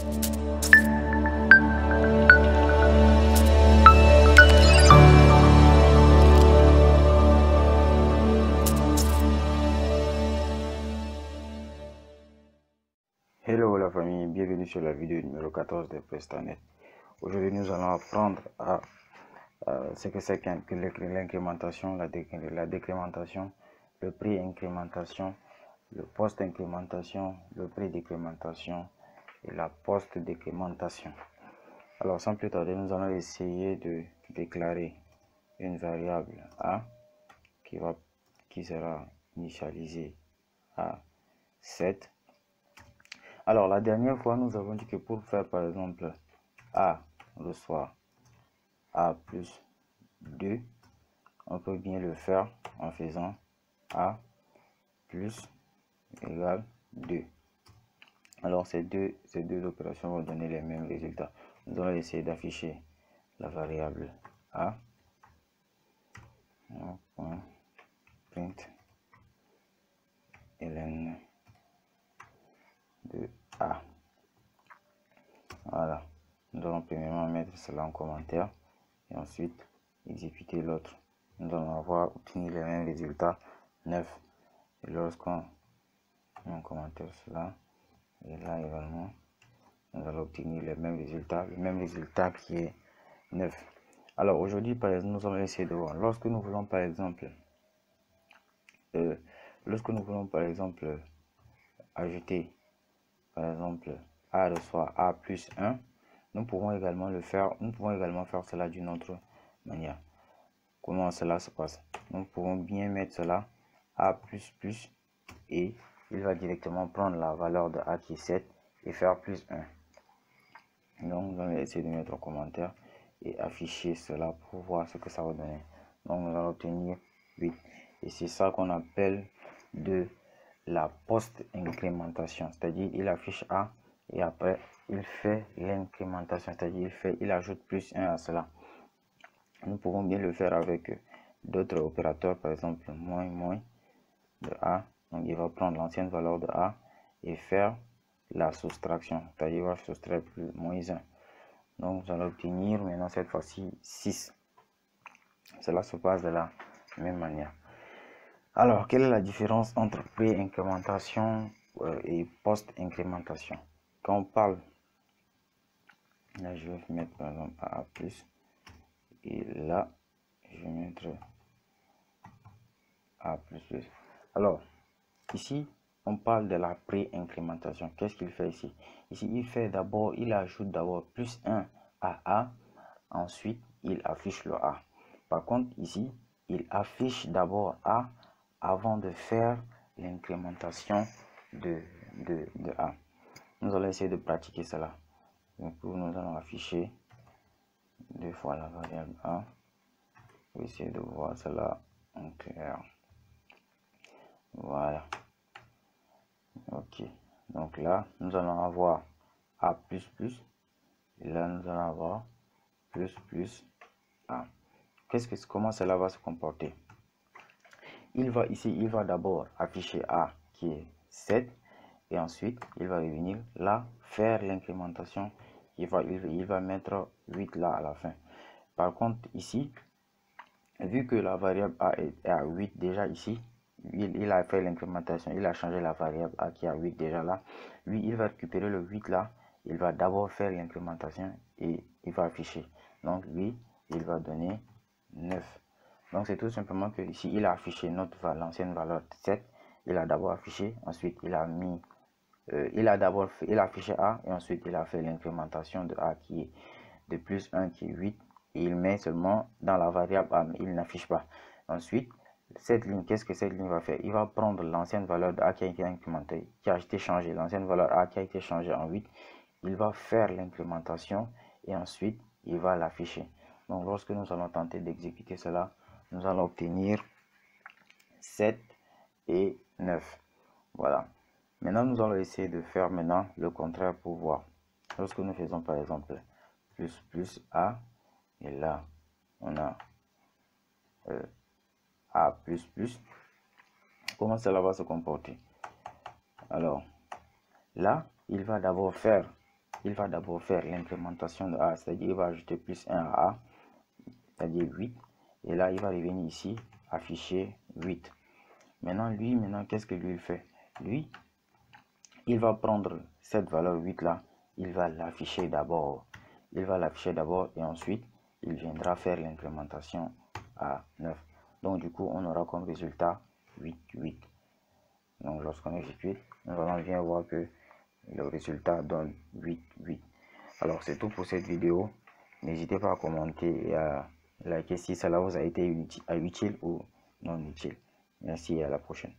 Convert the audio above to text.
Hello la famille, bienvenue sur la vidéo numéro 14 de Prestanet. Aujourd'hui nous allons apprendre à ce que c'est que l'incrémentation, la décrémentation, le pré-incrémentation, le post-incrémentation, le pré-décrémentation et la post-décrémentation. Alors sans plus tarder, nous allons essayer de déclarer une variable A qui sera initialisée à 7. Alors, la dernière fois, nous avons dit que pour faire, par exemple, A reçoit A plus 2, on peut bien le faire en faisant A plus égale 2. Alors, ces deux opérations vont donner les mêmes résultats. Nous allons essayer d'afficher la variable A. Print ln de A. Voilà, nous allons premièrement mettre cela en commentaire et ensuite exécuter l'autre. Nous allons avoir obtenu les mêmes résultats 9. Et lorsqu'on met en commentaire cela, et là également, nous allons obtenir les mêmes résultats, le même résultat qui est 9. Alors aujourd'hui, par exemple, nous allons essayer de voir lorsque nous voulons par exemple ajouter par exemple A reçoit A plus 1, nous pouvons également faire cela d'une autre manière. Comment cela se passe? Nous pouvons bien mettre cela A plus et il va directement prendre la valeur de A qui est 7 et faire plus 1. Donc nous allons essayer de mettre en commentaire et afficher cela pour voir ce que ça va donner. Donc nous allons obtenir 8 et c'est ça qu'on appelle de la post-incrémentation, c'est-à-dire il affiche A et après il fait l'incrémentation, c'est-à-dire il ajoute plus 1 à cela. Nous pouvons bien le faire avec d'autres opérateurs, par exemple moins de A. Donc il va prendre l'ancienne valeur de A et faire la soustraction, c'est-à-dire il va soustraire moins 1. Donc nous allons obtenir maintenant cette fois-ci 6. Cela se passe de la même manière. Alors, quelle est la différence entre pré-incrémentation et post-incrémentation? Quand on parle, là je vais mettre par exemple A+, et là je vais mettre A++. Alors, ici, on parle de la pré-incrémentation. Qu'est-ce qu'il fait ici? Ici, il ajoute d'abord plus 1 à A, ensuite il affiche le A. Par contre, ici, il affiche d'abord A avant de faire l'incrémentation de A. Nous allons essayer de pratiquer cela. Donc, nous allons afficher 2 fois la variable A. Pour essayer de voir cela en clair. Voilà. Ok. Donc là, nous allons avoir A++. Et là, nous allons avoir plus A. Comment cela va se comporter? Il va d'abord afficher A qui est 7 et ensuite il va revenir là faire l'incrémentation. Il va mettre 8 là à la fin. Par contre ici, vu que la variable A est à 8 déjà ici, il a fait l'incrémentation, il a changé la variable A qui est à 8 déjà là. Lui, il va récupérer le 8 là, il va d'abord faire l'incrémentation et il va afficher. Donc lui, il va donner 9. Donc c'est tout simplement que ici il a affiché l'ancienne valeur 7. Il a d'abord affiché, ensuite il a mis il a affiché A et ensuite il a fait l'incrémentation de A qui est de plus 1 qui est 8 et il met seulement dans la variable A mais il n'affiche pas. Ensuite cette ligne, qu'est-ce que cette ligne va faire? Il va prendre l'ancienne valeur de A qui a été incrémentée, qui a été changée, l'ancienne valeur A qui a été changée en 8. Il va faire l'incrémentation et ensuite il va l'afficher. Donc lorsque nous allons tenter d'exécuter cela, nous allons obtenir 7 et 9. Voilà. Maintenant, nous allons essayer de faire maintenant le contraire pour voir. Lorsque nous faisons par exemple plus A, et là, on a A++, comment cela va se comporter? Alors, là, il va d'abord faire il va d'abord faire l'implémentation de A, c'est-à-dire il va ajouter plus 1 à A, c'est-à-dire 8. Et là, il va revenir ici, afficher 8. Maintenant, qu'est-ce que lui il fait? Lui, il va prendre cette valeur 8 là, il va l'afficher d'abord. Il va l'afficher d'abord et ensuite, il viendra faire l'implémentation à 9. Donc, du coup, on aura comme résultat 8, 8. Donc, lorsqu'on exécute, nous allons bien voir que le résultat donne 8, 8. Alors, c'est tout pour cette vidéo. N'hésitez pas à commenter et à liker si cela vous a été utile ou non utile. Merci et à la prochaine.